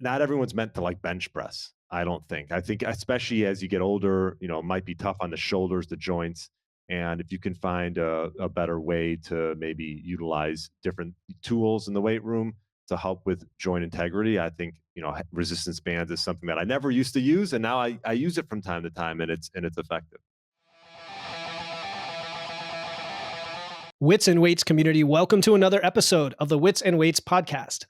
not everyone's meant to like bench press. I don't think. I think especially as you get older, it might be tough on the shoulders, the joints. And if you can find a better way to maybe utilize different tools in the weight room to help with joint integrity, I think, resistance bands is something that I never used to use. And now I use it from time to time, and it's effective. Wits and Weights community, welcome to another episode of the Wits and Weights podcast.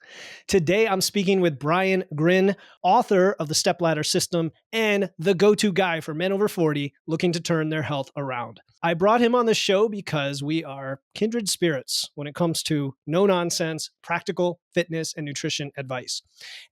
Today, I'm speaking with Gryn, author of the Stepladder System and the go-to guy for men over 40 looking to turn their health around. I brought him on the show because we are kindred spirits when it comes to no-nonsense, practical fitness and nutrition advice.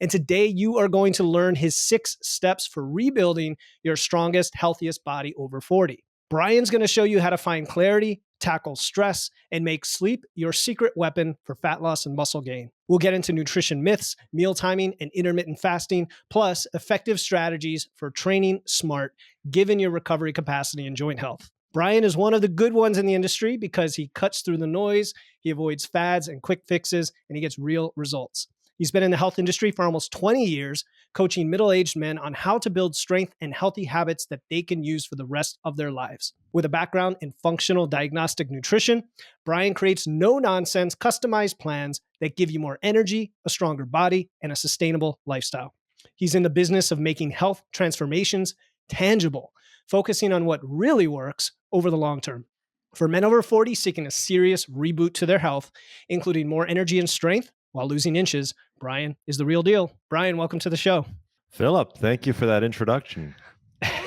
And today, you are going to learn his 6 steps for rebuilding your strongest, healthiest body over 40. Brian's going to show you how to find clarity, tackle stress, and make sleep your secret weapon for fat loss and muscle gain. We'll get into nutrition myths, meal timing, and intermittent fasting, plus effective strategies for training smart, given your recovery capacity and joint health. Brian is one of the good ones in the industry because he cuts through the noise, he avoids fads and quick fixes, and he gets real results. He's been in the health industry for almost 20 years, coaching middle-aged men on how to build strength and healthy habits that they can use for the rest of their lives. With a background in functional diagnostic nutrition, Brian creates no-nonsense, customized plans that give you more energy, a stronger body, and a sustainable lifestyle. He's in the business of making health transformations tangible, focusing on what really works over the long term. For men over 40 seeking a serious reboot to their health, including more energy and strength while losing inches, Brian is the real deal. Brian, welcome to the show. Philip, thank you for that introduction. I'm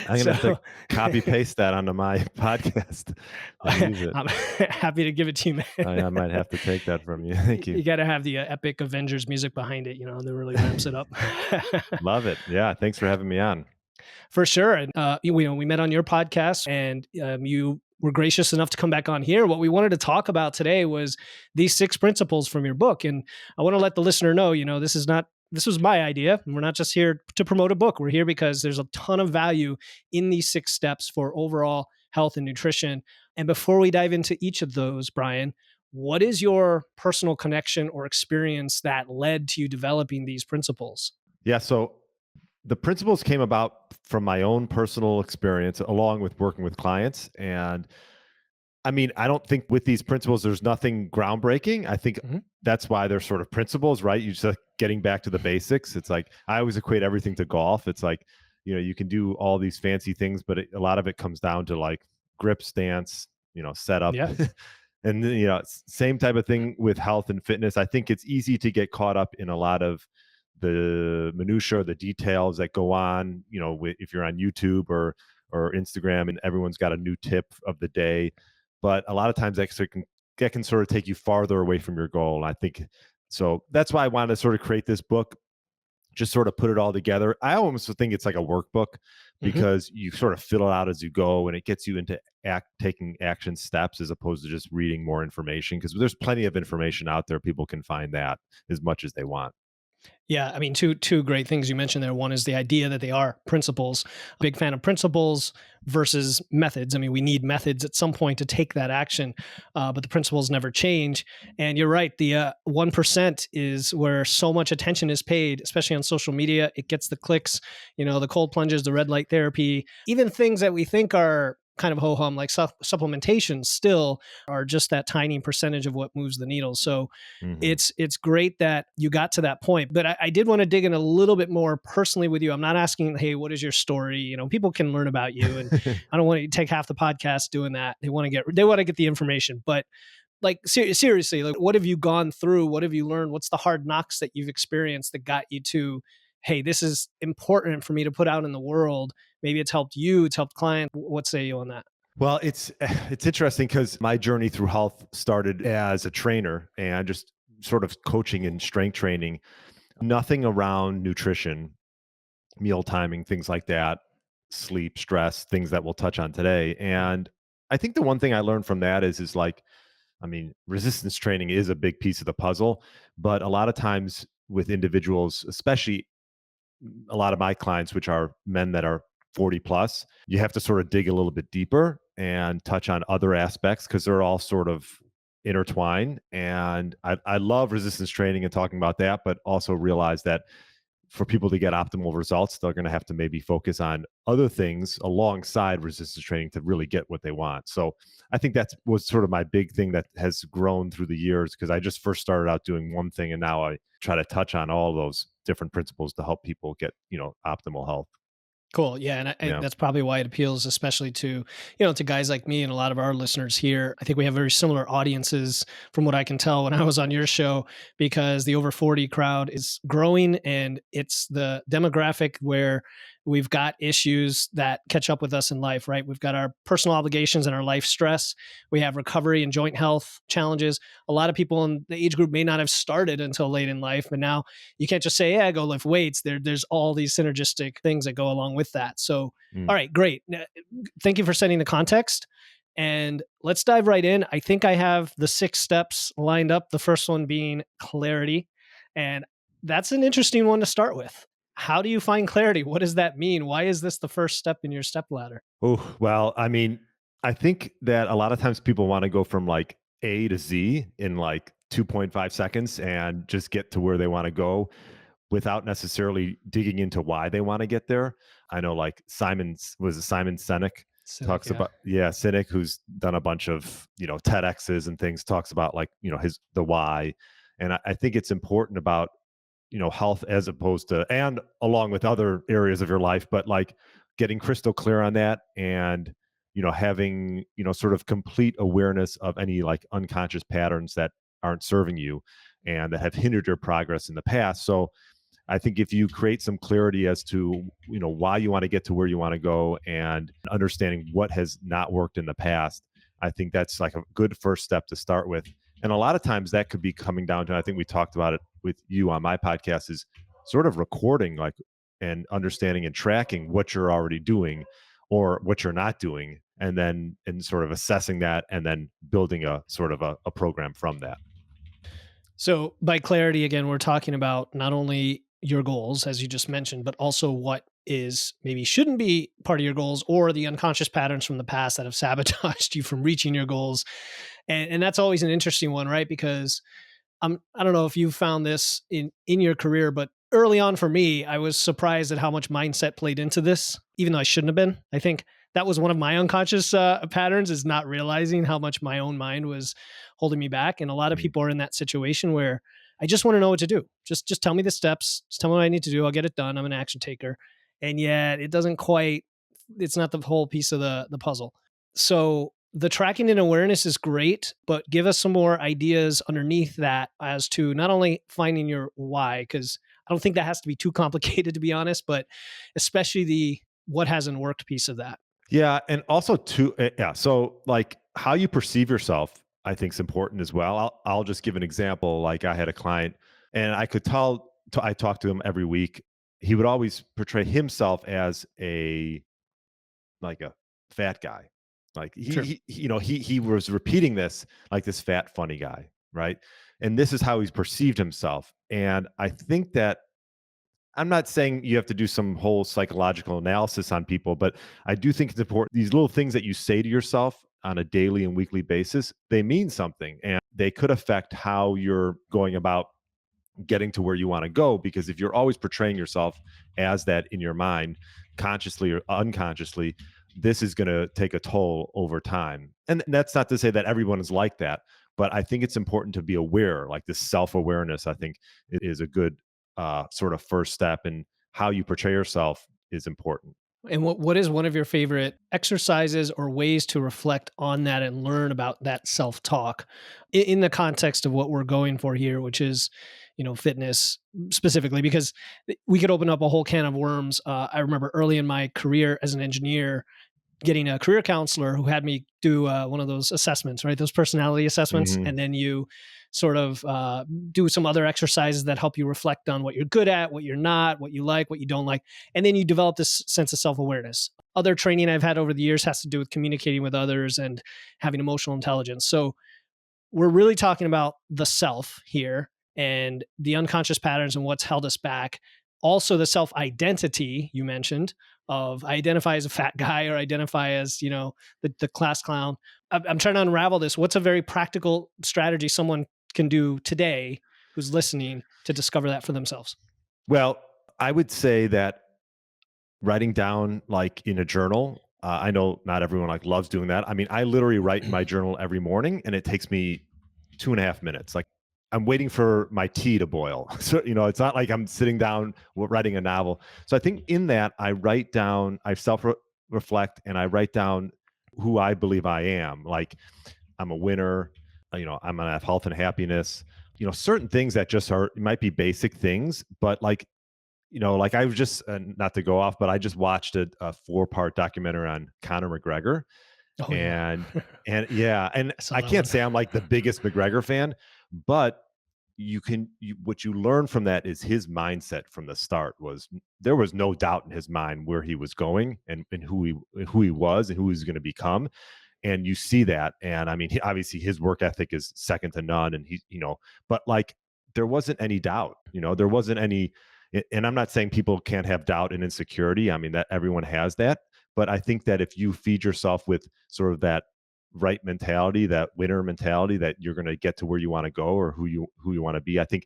going to have to copy paste that onto my podcast and use it. I'm happy to give it to you, man. I might have to take that from you. Thank you. You got to have the epic Avengers music behind it, that really ramps it up. Love it. Yeah. Thanks for having me on. For sure. And, we met on your podcast and you were gracious enough to come back on here. What we wanted to talk about today was these 6 principles from your book. And I want to let the listener know, this was my idea. We're not just here to promote a book. We're here because there's a ton of value in these 6 steps for overall health and nutrition. And before we dive into each of those, Brian, what is your personal connection or experience that led to you developing these principles? Yeah. So the principles came about from my own personal experience along with working with clients. And I mean, I don't think with these principles, there's nothing groundbreaking. I think that's why they're sort of principles, right? You're just getting back to the basics. It's like, I always equate everything to golf. It's like, you can do all these fancy things, but a lot of it comes down to like grip, stance, setup. Yeah. And same type of thing with health and fitness. I think it's easy to get caught up in a lot of the minutia, the details that go on, if you're on YouTube or Instagram and everyone's got a new tip of the day. But a lot of times that can sort of take you farther away from your goal. And I think so that's why I wanted to sort of create this book, just sort of put it all together. I almost think it's like a workbook because you sort of fill it out as you go and it gets you into taking action steps as opposed to just reading more information, because there's plenty of information out there. People can find that as much as they want. Yeah, I mean, two great things you mentioned there. One is the idea that they are principles. Big fan of principles versus methods. I mean, we need methods at some point to take that action, but the principles never change. And you're right, the 1% is where so much attention is paid, especially on social media. It gets the clicks, the cold plunges, the red light therapy, even things that we think are kind of ho-hum like supplementation still are just that tiny percentage of what moves the needle. So it's great that you got to that point. But I did want to dig in a little bit more personally with you. I'm not asking, hey, what is your story? People can learn about you, and I don't want to take half the podcast doing that. They want to get the information. But like seriously, like what have you gone through? What have you learned? What's the hard knocks that you've experienced that got you to, hey, this is important for me to put out in the world? Maybe it's helped you, it's helped clients. What say you on that? Well, it's interesting because my journey through health started as a trainer and just sort of coaching and strength training, nothing around nutrition, meal timing, things like that, sleep, stress, things that we'll touch on today. And I think the one thing I learned from that is like, I mean, resistance training is a big piece of the puzzle, but a lot of times with individuals, especially a lot of my clients, which are men that are 40 plus, you have to sort of dig a little bit deeper and touch on other aspects because they're all sort of intertwine. And I love resistance training and talking about that, but also realize that for people to get optimal results, they're going to have to maybe focus on other things alongside resistance training to really get what they want. So I think that was sort of my big thing that has grown through the years, because I just first started out doing one thing, and now I try to touch on all those different principles to help people get, optimal health. Cool. Yeah, and Yeah. that's probably why it appeals, especially to to guys like me and a lot of our listeners here. I think we have very similar audiences, from what I can tell when I was on your show, because the over 40 crowd is growing, and it's the demographic where we've got issues that catch up with us in life. Right, we've got our personal obligations and our life stress. We have recovery and joint health challenges. A lot of people in the age group may not have started until late in life, but now you can't just say, "Yeah, go lift weights." There's all these synergistic things that go along with that. So, Mm. all right, great. Thank you for setting the context. And let's dive right in. I think I have the 6 steps lined up. The first one being clarity. And that's an interesting one to start with. How do you find clarity? What does that mean? Why is this the first step in your step ladder? Oh, well, I mean, I think that a lot of times people want to go from like A to Z in like 2.5 seconds and just get to where they want to go without necessarily digging into why they want to get there. I know like Simon Sinek Cynic, talks yeah. about, yeah, Sinek, who's done a bunch of, TEDx's and things, talks about like, the why. And I think it's important about, health as opposed to, and along with other areas of your life, but like getting crystal clear on that, and having sort of complete awareness of any like unconscious patterns that aren't serving you and that have hindered your progress in the past. So I think if you create some clarity as to why you want to get to where you want to go, and understanding what has not worked in the past, I think that's like a good first step to start with. And a lot of times that could be coming down to, I think we talked about it with you on my podcast, is sort of recording like, and understanding and tracking what you're already doing or what you're not doing, and then and sort of assessing that, and then building a sort of a program from that. So, by clarity, again, we're talking about not only your goals, as you just mentioned, but also what is maybe shouldn't be part of your goals, or the unconscious patterns from the past that have sabotaged you from reaching your goals. And that's always an interesting one, right? Because I don't know if you found this in your career, but early on for me, I was surprised at how much mindset played into this, even though I shouldn't have been. I think that was one of my unconscious patterns, is not realizing how much my own mind was holding me back. And a lot of Mm. people are in that situation where I just want to know what to do. Just tell me the steps. Just tell me what I need to do. I'll get it done. I'm an action taker. And yet it doesn't quite. It's not the whole piece of the puzzle. So the tracking and awareness is great, but give us some more ideas underneath that as to not only finding your why, because I don't think that has to be too complicated, to be honest, but especially the what hasn't worked piece of that. Yeah, and also too, yeah. So like how you perceive yourself, I think is important as well. I'll just give an example. Like I had a client, and I could tell. I talked to him every week. He would always portray himself as a fat guy. Like Sure. he was repeating this, like this fat funny guy, right? And this is how he's perceived himself. And I think that, I'm not saying you have to do some whole psychological analysis on people, but I do think it's important. These little things that you say to yourself on a daily and weekly basis, they mean something, and they could affect how you're going about getting to where you want to go. Because if you're always portraying yourself as that in your mind, consciously or unconsciously, this is going to take a toll over time. And that's not to say that everyone is like that, but I think it's important to be aware. Like this self-awareness, I think is a good sort of first step, and how you portray yourself is important. And what is one of your favorite exercises or ways to reflect on that and learn about that self talk in the context of what we're going for here, which is fitness specifically? Because we could open up a whole can of worms. I remember early in my career as an engineer, getting a career counselor who had me do one of those assessments, right? Those personality assessments. Hmm. And then you sort of do some other exercises that help you reflect on what you're good at, what you're not, what you like, what you don't like. And then you develop this sense of self awareness. Other training I've had over the years has to do with communicating with others and having emotional intelligence. So we're really talking about the self here and the unconscious patterns and what's held us back. Also, the self identity you mentioned, of I identify as a fat guy or identify as, the class clown. I'm trying to unravel this. What's a very practical strategy someone can do today who's listening to discover that for themselves? Well, I would say that writing down like in a journal, I know not everyone like loves doing that. I mean, I literally write in my journal every morning and it takes me 2.5 minutes. Like I'm waiting for my tea to boil. So, it's not like I'm sitting down writing a novel. So I think in that I write down, I self reflect and I write down who I believe I am. Like I'm a winner, I'm gonna have health and happiness, certain things that just are, might be basic things, but like like I was just not to go off, but I just watched a 4-part documentary on Conor McGregor, Oh yeah. and yeah, and I saw I that can't one. say I'm like the biggest McGregor fan, but what you learn from that is his mindset from the start was there was no doubt in his mind where he was going and who he was and who he was going to become, and you see that. And I mean, obviously his work ethic is second to none, and but like there wasn't any doubt, there wasn't any. And I'm not saying people can't have doubt and insecurity. I mean, that everyone has that, but I think that if you feed yourself with sort of that right mentality, that winner mentality, that you're going to get to where you want to go or who you want to be, I think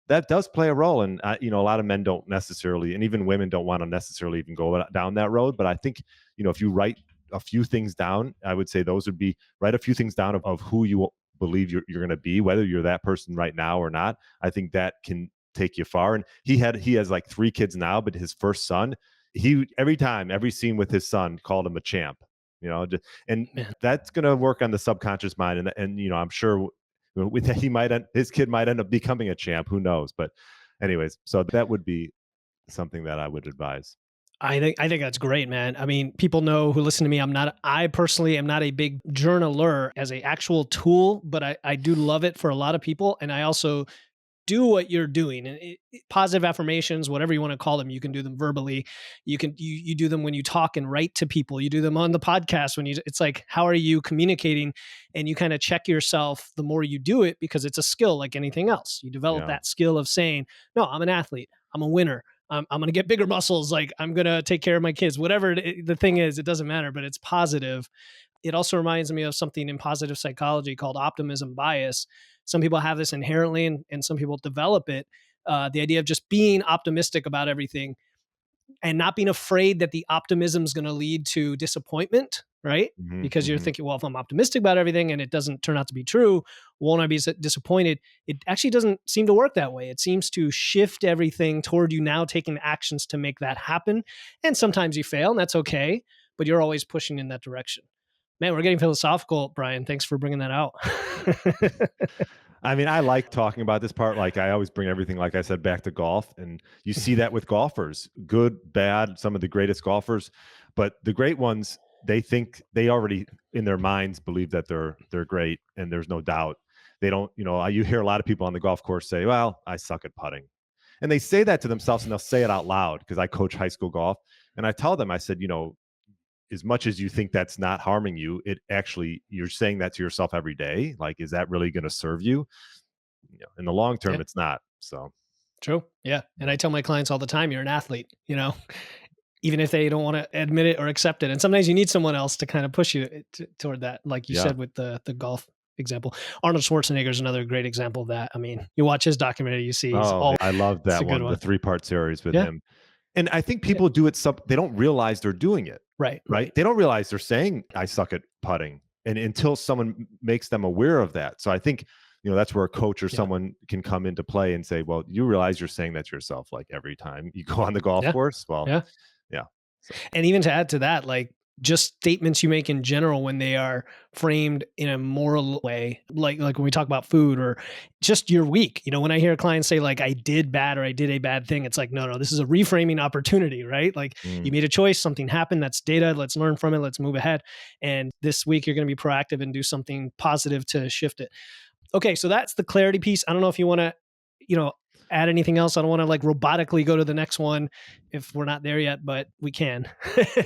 that does play a role. And a lot of men don't necessarily, and even women don't want to necessarily even go down that road. But I think if you write a few things down, I would say those would be write a few things down of who you believe you're going to be, whether you're that person right now or not. I think that can take you far. And he has like 3 kids now, but his first son, he every scene with his son called him a champ. And Man. that's going to work on the subconscious mind. And I'm sure with his kid might end up becoming a champ. Who knows? But anyways, so that would be something that I would advise. I think that's great, man. I mean, people know who listen to me. I personally am not a big journaler as a actual tool, but I do love it for a lot of people. And I also do what you're doing, and positive affirmations, whatever you want to call them. You can do them verbally. You do them when you talk and write to people. You do them on the podcast it's like, how are you communicating? And you kind of check yourself the more you do it, because it's a skill like anything else. You develop Yeah. that skill of saying, no, I'm an athlete, I'm a winner, I'm going to get bigger muscles, like I'm going to take care of my kids, whatever the thing is, it doesn't matter, but it's positive. It also reminds me of something in positive psychology called optimism bias. Some people have this inherently, and some people develop it. The idea of just being optimistic about everything and not being afraid that the optimism is going to lead to disappointment, right? Hmm. Because you're Hmm. thinking, well, if I'm optimistic about everything and it doesn't turn out to be true, won't I be disappointed? It actually doesn't seem to work that way. It seems to shift everything toward you now taking actions to make that happen. And sometimes you fail, and that's okay, but you're always pushing in that direction. Man, we're getting philosophical, Brian. Thanks for bringing that out. I mean, I like talking about this part. Like I always bring everything, like I said, back to golf. And you see that with golfers, good, bad, some of the greatest golfers, but the great ones, they think they already in their minds believe that they're great. And there's no doubt. They don't, you hear a lot of people on the golf course say, well, I suck at putting. And they say that to themselves and they'll say it out loud because I coach high school golf. And I tell them, I said, as much as you think that's not harming you, it actually, you're saying that to yourself every day. Like, is that really going to serve you? In the long term, Yeah, it's not. So, true. Yeah. And yeah. I tell my clients all the time, you're an athlete, even if they don't want to admit it or accept it. And sometimes you need someone else to kind of push you toward that. Like you Yeah. said with the golf example. Arnold Schwarzenegger is another great example of that. I mean, you watch his documentary, you see he's Oh, all I love it's a that good one, the one. 3-part series with Yeah. him. And I think Yeah. people do it they don't realize they're doing it, Right. right? Right. They don't realize they're saying I suck at putting. And until someone makes them aware of that. So I think, that's where a coach or Yeah. someone can come into play and say, well, you realize you're saying that to yourself like every time you go on the golf Yeah. course. Well, Yeah. yeah. So, And even to add to that, like just statements you make in general when they are framed in a moral way, like when we talk about food or just your week. When I hear a client say like I did bad or I did a bad thing, it's like, no, this is a reframing opportunity, right? Like you mm. made a choice, something happened, that's data, let's learn from it, let's move ahead. And this week you're going to be proactive and do something positive to shift it. Okay, so that's the clarity piece. I don't know if you want to, you know, add anything else. I don't want to like robotically go to the next one if we're not there yet, but we can.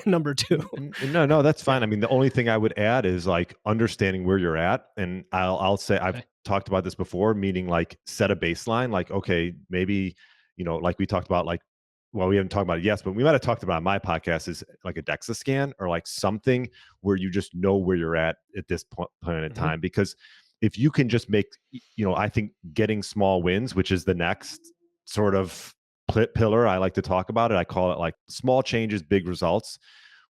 Number two. No, that's Yeah. fine. I mean, the only thing I would add is like understanding where you're at. And I'll say I've Okay. talked about this before, meaning like set a baseline. Like, okay, maybe, like we talked about, like well, we haven't talked about it yet, but we might have talked about it on my podcast, is like a DEXA scan or like something where you just know where you're at this point in Mhm. time. Because if you can just make, I think getting small wins, which is the next sort of pillar I like to talk about it. I call it like small changes, big results,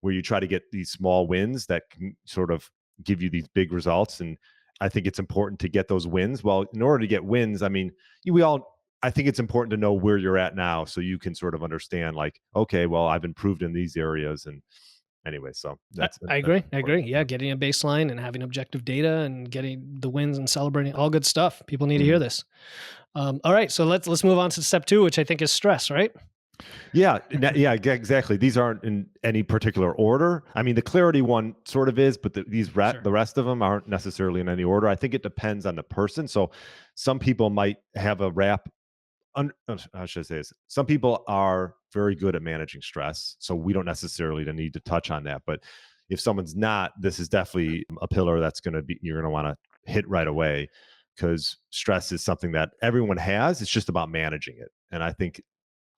where you try to get these small wins that can sort of give you these big results. And I think it's important to get those wins. Well, in order to get wins, I mean, we all, I think it's important to know where you're at now so you can sort of understand, like, okay, well, I've improved in these areas. And anyway, so I, that's I that's agree. I important. agree. Yeah, getting a baseline and having objective data and getting the wins and celebrating all good stuff. People need to hear Mhm. this. All right, so let's move on to step two, which I think is stress. Right? Yeah, yeah, exactly. These aren't in any particular order. I mean, the clarity one sort of is, but Sure. the rest of them aren't necessarily in any order. I think it depends on the person. So some people might have a rap. How should I say this? Some people are very good at managing stress, so we don't necessarily need to touch on that. But if someone's not, this is definitely a pillar that's going to be you're going to want to hit right away, because stress is something that everyone has. It's just about managing it, and I think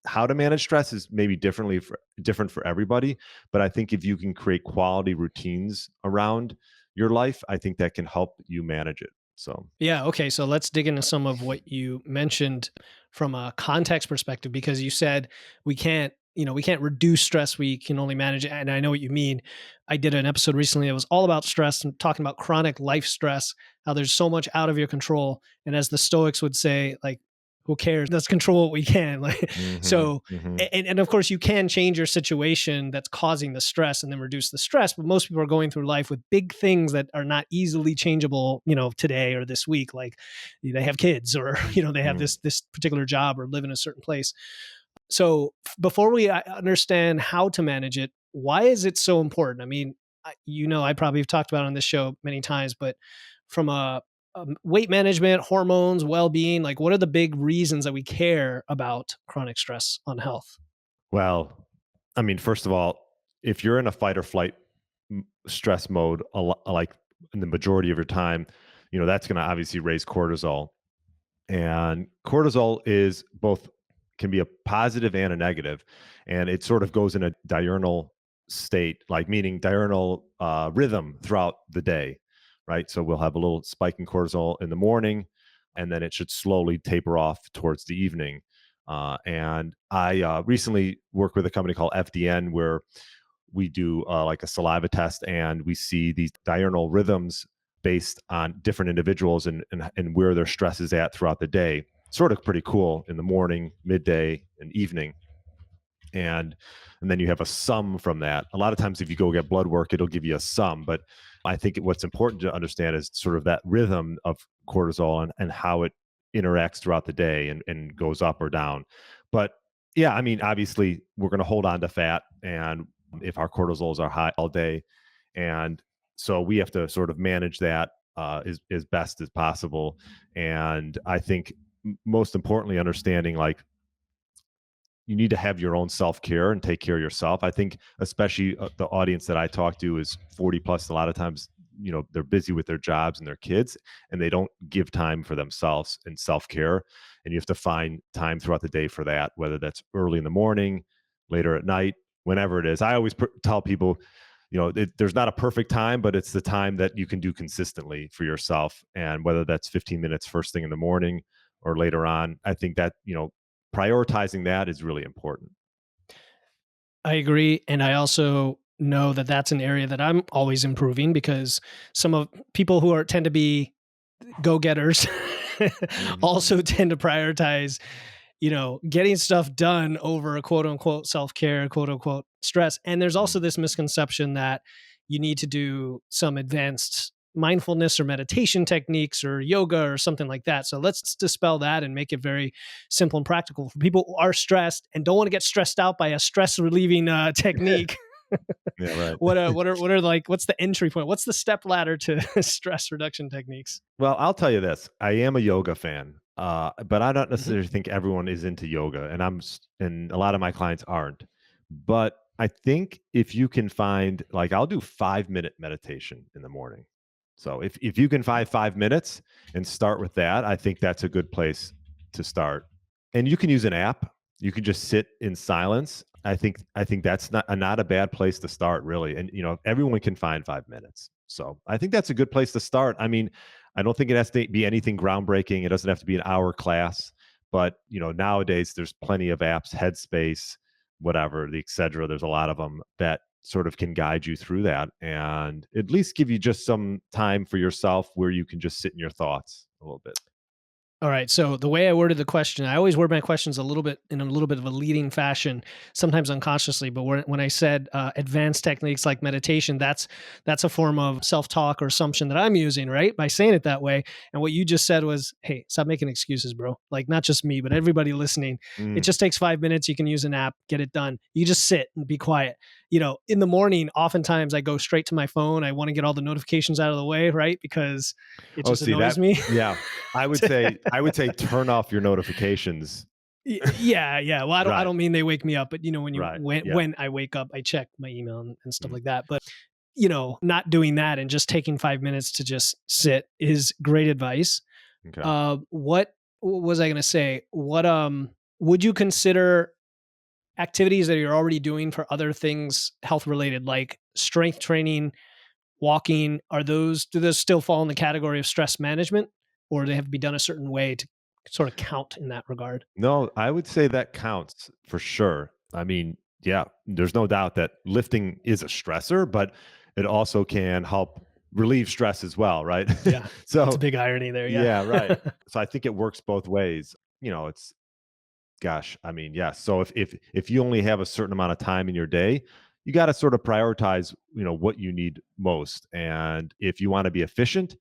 how to manage stress is maybe different for everybody. But I think if you can create quality routines around your life, I think that can help you manage it. So. Yeah. Okay. So let's dig into some of what you mentioned from a context perspective, because you said we can't reduce stress. We can only manage it. And I know what you mean. I did an episode recently that was all about stress and talking about chronic life stress, how there's so much out of your control. And as the Stoics would say, like, who cares? Let's control what we can. Like, Hmm. so, Hmm. and of course, you can change your situation that's causing the stress and then reduce the stress. But most people are going through life with big things that are not easily changeable, today or this week. Like, they have kids, or they have Hmm. this particular job or live in a certain place. So before we understand how to manage it, why is it so important? I mean, I probably have talked about it on this show many times, but from a weight management, hormones, well-being, like, what are the big reasons that we care about chronic stress on health? Well, I mean, first of all, if you're in a fight or flight stress mode, like in the majority of your time, that's going to obviously raise cortisol. And cortisol is both, can be a positive and a negative, and it sort of goes in a diurnal state, like meaning diurnal rhythm throughout the day, right? So we'll have a little spike in cortisol in the morning, and then it should slowly taper off towards the evening. And I recently worked with a company called FDN, where we do like a saliva test, and we see these diurnal rhythms based on different individuals, and where their stress is at throughout the day. Sort of pretty cool in the morning, midday, and evening. And and then you have a sum from that. A lot of times if you go get blood work, it'll give you a sum. But I think what's important to understand is sort of that rhythm of cortisol, and how it interacts throughout the day, and goes up or down. But yeah, I mean, obviously we're going to hold on to fat, and if our cortisols are high all day, and so we have to sort of manage that as best as possible. And I think most importantly, understanding, like, you need to have your own self-care and take care of yourself. I think especially the audience that I talk to is 40 plus. A lot of times, they're busy with their jobs and their kids, and they don't give time for themselves and self-care. And you have to find time throughout the day for that, whether that's early in the morning, later at night, whenever it is. I always tell people, there's not a perfect time, but it's the time that you can do consistently for yourself. And whether that's 15 minutes first thing in the morning or later on, I think that, prioritizing that is really important. I agree, and I also know that that's an area that I'm always improving, because some of people who are tend to be go-getters Hmm. also tend to prioritize, getting stuff done over a quote unquote self-care, quote unquote stress. And there's also this misconception that you need to do some advanced mindfulness or meditation techniques or yoga or something like that. So let's dispel that and make it very simple and practical for people who are stressed and don't want to get stressed out by a stress relieving technique. Yeah, right. What are like, what's the entry point? What's the step ladder to stress reduction techniques? Well, I'll tell you this. I am a yoga fan, but I don't Mhm. necessarily think everyone is into yoga, and a lot of my clients aren't. But I think if you can find, like, I'll do 5 minute meditation in the morning. So if you can find 5 minutes and start with that, I think that's a good place to start. And you can use an app. you can just sit in silence. I think that's not a bad place to start, really. And everyone can find 5 minutes. So I think that's a good place to start. I mean, I don't think it has to be anything groundbreaking. It doesn't have to be an hour class, but nowadays there's plenty of apps, Headspace, whatever, the etc. There's a lot of them that sort of can guide you through that and at least give you just some time for yourself where you can just sit in your thoughts a little bit. All right. So the way I worded the question, I always word my questions a little bit in a little bit of a leading fashion, sometimes unconsciously. But when I said advanced techniques like meditation, that's a form of self-talk or assumption that I'm using, right? By saying it that way. And what you just said was, "Hey, stop making excuses, bro. Like not just me, but everybody listening. It Mm. just takes 5 minutes. You can use an app, get it done. You just sit and be quiet. In the morning, oftentimes I go straight to my phone. I want to get all the notifications out of the way, right? Because it Oh, just see annoys that? me." Yeah, I would say turn off your notifications. Yeah, yeah. Well, I Right, don't mean they wake me up, but when right. Yeah. when I wake up, I check my email and stuff Mm. like that. But not doing that and just taking 5 minutes to just sit is great advice. Okay. What was I going to say? What would you consider activities that you're already doing for other things health related, like strength training, walking? Do those still fall in the category of stress management, or do they have to be done a certain way to sort of count in that regard? No, I would say that counts for sure. I mean, yeah, there's no doubt that lifting is a stressor, but it also can help relieve stress as well, right? Yeah, that's a So, big irony there, yeah. yeah, right. So I think it works both ways. It's Gosh, I mean, yeah. So if you only have a certain amount of time in your day, you got to sort of prioritize, what you need most. And if you want to be efficient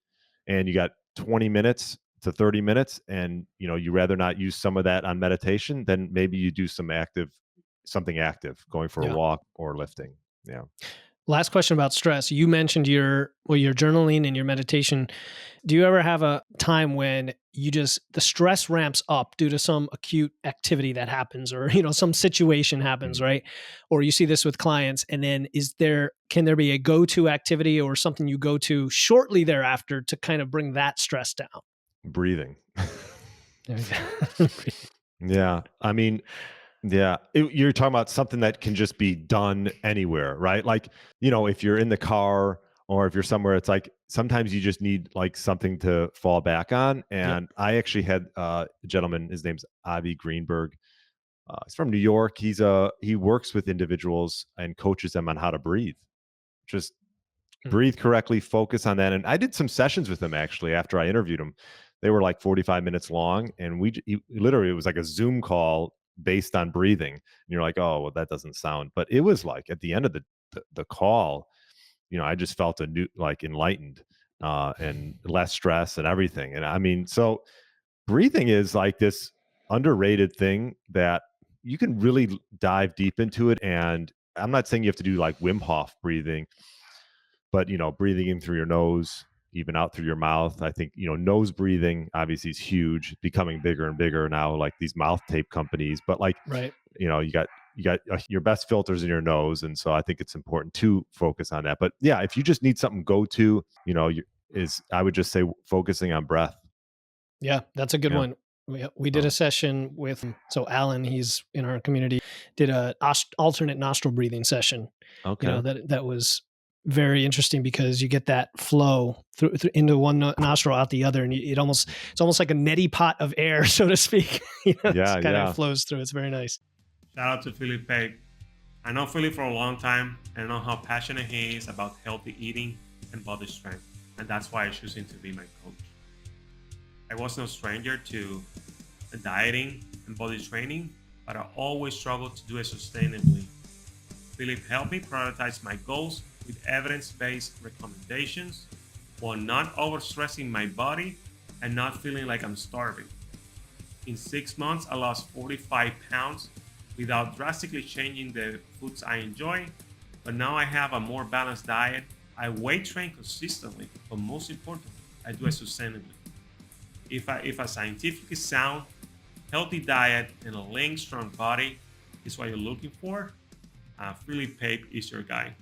and you got 20 minutes to 30 minutes and you rather not use some of that on meditation, then maybe you do something active, going for a Yeah. walk or lifting. Yeah. Last question about stress. You mentioned your journaling and your meditation. Do you ever have a time when the stress ramps up due to some acute activity that happens, or some situation happens, Mm. right? Or you see this with clients, and then can there be a go-to activity or something you go to shortly thereafter to kind of bring that stress down? Breathing. There you go. Yeah. I mean, yeah, you're talking about something that can just be done anywhere, right? Like, if you're in the car or if you're somewhere, it's like sometimes you just need like something to fall back on. Yep. And I actually had a gentleman, his name's Avi Greenberg. He's from New York. He works with individuals and coaches them on how to breathe. Just Mm. breathe correctly, focus on that. And I did some sessions with him actually after I interviewed him. They were like 45 minutes long, and literally it was like a Zoom call based on breathing. And you're like, oh, well, that doesn't sound. But it was like at the end of the call, I just felt a new like enlightened and less stress and everything. And I mean, so breathing is like this underrated thing that you can really dive deep into it. And I'm not saying you have to do like Wim Hof breathing, but breathing in through your nose, even out through your mouth. I think nose breathing obviously is huge, becoming bigger and bigger now, like these mouth tape companies. But like Right. you got your best filters in your nose, and so I think it's important to focus on that. But yeah, if you just need something go to, is I would just say focusing on breath. Yeah, that's a good Yeah. one. We did a Oh, session with Alan, he's in our community, did a alternate nostril breathing session. okay. That was very interesting because you get that flow through into one nostril out the other, and it's almost like a neti pot of air, so to speak. It Yeah, kind of yeah. flows through. It's very nice. Shout out to Felipe. I know Philip for a long time and I know how passionate he is about healthy eating and body strength. And that's why I choose him to be my coach. I was no stranger to dieting and body training, but I always struggled to do it sustainably. Philip helped me prioritize my goals with evidence-based recommendations while not overstressing my body and not feeling like I'm starving. In 6 months, I lost 45 pounds without drastically changing the foods I enjoy. But now I have a more balanced diet. I weight train consistently, but most importantly, I do it sustainably. If a scientifically sound, healthy diet and a lean, strong body is what you're looking for, Philip Pape is your guy.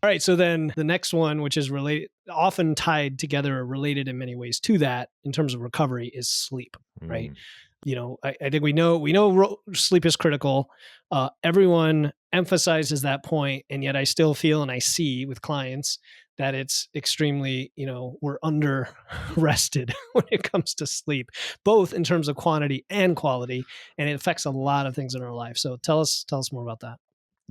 All right, so then the next one, which is related, often tied together or related in many ways to that in terms of recovery, is sleep, right? Mm. I think we know sleep is critical. Everyone emphasizes that point, and yet I still feel and I see with clients that it's extremely, we're under rested when it comes to sleep, both in terms of quantity and quality, and it affects a lot of things in our life. So tell us more about that.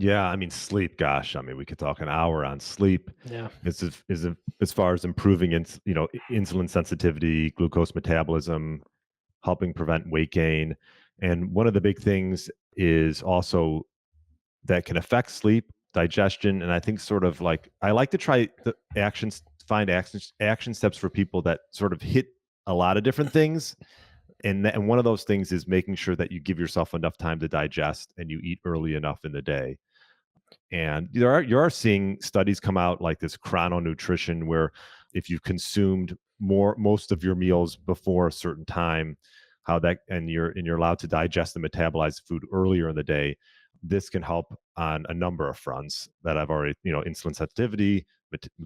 Yeah, I mean, sleep. Gosh, I mean, we could talk an hour on sleep. Yeah. As far as improving, insulin sensitivity, glucose metabolism, helping prevent weight gain, and one of the big things is also that can affect sleep, digestion, and I think sort of like I like to try the actions, find action steps for people that sort of hit a lot of different things. And one of those things is making sure that you give yourself enough time to digest and you eat early enough in the day. And you are seeing studies come out like this chrononutrition, where if you've consumed most of your meals before a certain time, how that and you're allowed to digest and metabolize food earlier in the day, this can help on a number of fronts that I've already, insulin sensitivity,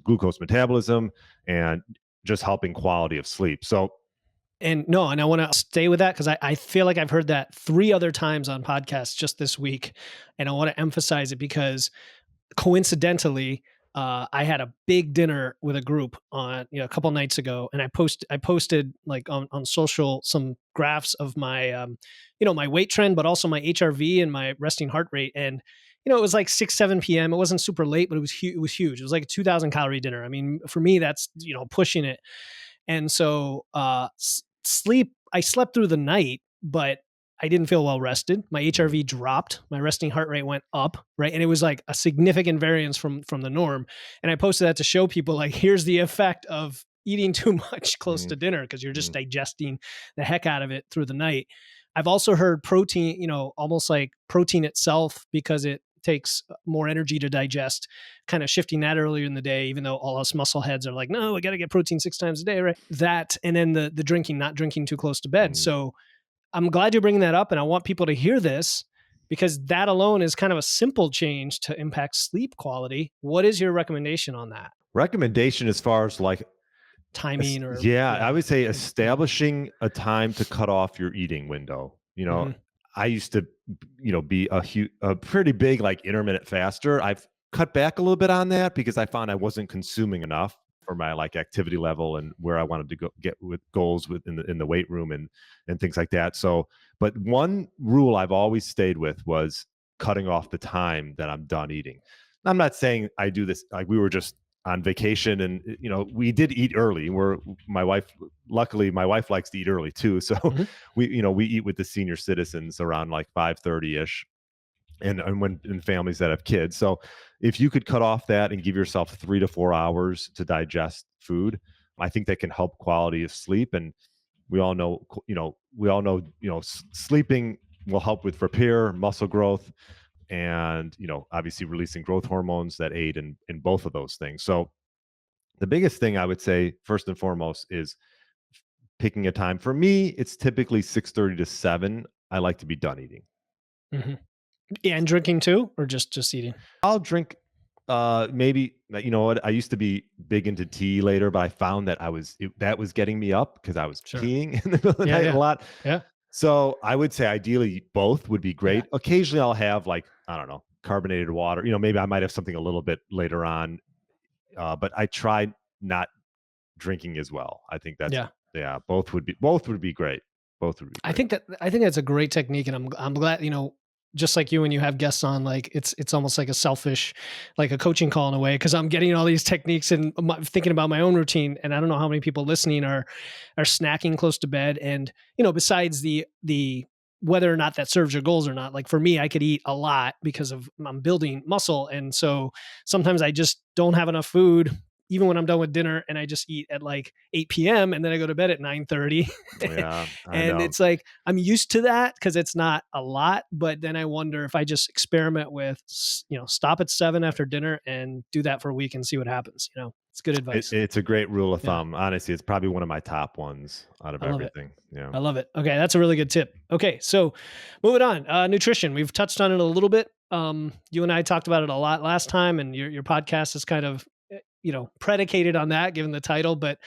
glucose metabolism, and just helping quality of sleep. So And no, and I want to stay with that because I feel like I've heard that 3 other times on podcasts just this week. And I want to emphasize it because coincidentally, I had a big dinner with a group on a couple nights ago, and I posted like on social some graphs of my my weight trend, but also my HRV and my resting heart rate. And it was like 6 7 p.m. It wasn't super late, but it was huge. It was like a 2,000 calorie dinner. I mean, for me, that's pushing it. And so sleep, I slept through the night, but I didn't feel well rested. My HRV dropped, my resting heart rate went up, right? And it was like a significant variance from the norm. And I posted that to show people like, here's the effect of eating too much close mm, to dinner because you're just mm, digesting the heck out of it through the night. I've also heard protein, almost like protein itself, because it takes more energy to digest, kind of shifting that earlier in the day, even though all us muscle heads are like, no, we got to get protein 6 times a day, right? That, and then the drinking, not drinking too close to bed. mm. So I'm glad you're bringing that up, and I want people to hear this because that alone is kind of a simple change to impact sleep quality. What is your recommendation on that? Recommendation as far as like Timing or yeah, yeah. I would say establishing a time to cut off your eating window. Mhm. I used to, be a pretty big like intermittent faster. I've cut back a little bit on that because I found I wasn't consuming enough for my like activity level and where I wanted to go get with goals in the weight room and things like that. So, but one rule I've always stayed with was cutting off the time that I'm done eating. I'm not saying I do this like we were just on vacation and we did eat early. My wife, luckily my wife likes to eat early too, so Mhm. we eat with the senior citizens around like 5:30ish, and when in families that have kids. So if you could cut off that and give yourself 3 to 4 hours to digest food, I think that can help quality of sleep. And we all know sleeping will help with repair, muscle growth, and obviously releasing growth hormones that aid in both of those things. So the biggest thing I would say first and foremost is picking a time. For me, it's typically 6:30 to 7. I like to be done eating. Mhm. Yeah, and drinking too, or just eating? I'll drink maybe you know what, I used to be big into tea later, but I found that that was getting me up because I was Sure. peeing in the middle of the Yeah, night a yeah. lot. Yeah. So I would say ideally both would be Yeah. great. Occasionally I'll have like, I don't know, carbonated water. Maybe I might have something a little bit later on. But I try not drinking as well. I think that's Yeah. yeah, both would be great. Both would be great. I think that's a great technique, and I'm glad, just like you when you have guests on, like it's almost like a selfish, like a coaching call in a way, because I'm getting all these techniques and thinking about my own routine, and I don't know how many people listening are snacking close to bed, and besides the whether or not that serves your goals or not. Like for me, I could eat a lot because of I'm building muscle, and so sometimes I just don't have enough food. Even when I'm done with dinner and I just eat at like 8 p.m. and then I go to bed at 9:30. Yeah, I And know. it's like I'm used to that because it's not a lot, but then I wonder if I just experiment with stop at 7 after dinner and do that for a week and see what happens. It's good advice. It's a great rule of Yeah, thumb. Honestly, it's probably one of my top ones out of I love it. everything. Yeah. I love it. Okay, that's a really good tip. Okay, so moving on, nutrition. We've touched on it a little bit. You and I talked about it a lot last time, and your podcast is kind of predicated on that, given the title. But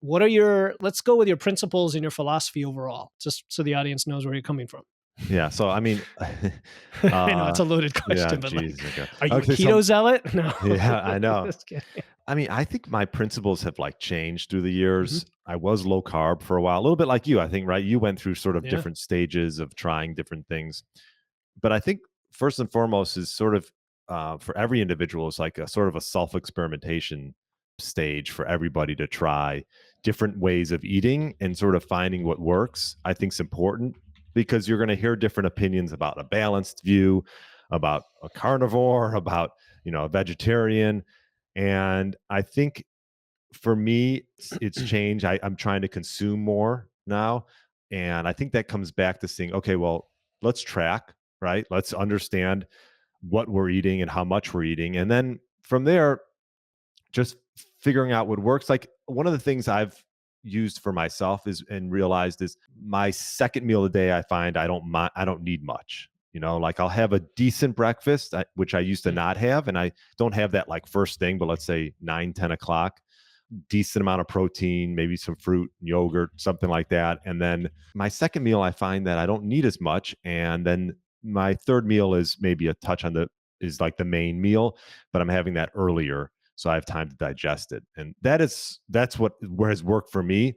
What are your, let's go with your principles and your philosophy overall, just so the audience knows where you're coming from. Yeah. So, I mean, I know it's a loaded yeah, question, but like, geez. Okay. are you a Okay. keto zealot? No. Yeah, I know. Just kidding. I mean, I think my principles have like changed through the Mhm. years. I was low carb for a while, a little bit like you, I think, right? You went through sort of Yeah. different stages of trying different things. But I think first and foremost is sort of for every individual is like a sort of a self experimentation stage for everybody to try different ways of eating and sort of finding what works. I think is important because you're going to hear different opinions about a balanced view, about a carnivore, about a vegetarian, and I think for me, it's changed. I'm trying to consume more now. And I think that comes back to saying, okay, well, let's track, right? Let's understand what we're eating and how much we're eating. And then from there, just figuring out what works. Like one of the things I've used for myself is and realized is my second meal a day, I find I don't need much. Like I'll have a decent breakfast, which I used to Mm. not have. And I don't have that like first thing, but let's say 9, 10 o'clock, decent amount of protein, maybe some fruit, yogurt, something like that. And then my second meal, I find that I don't need as much. And then my third meal is maybe a touch on is like the main meal, but I'm having that earlier. So I have time to digest it. And that's where has worked for me.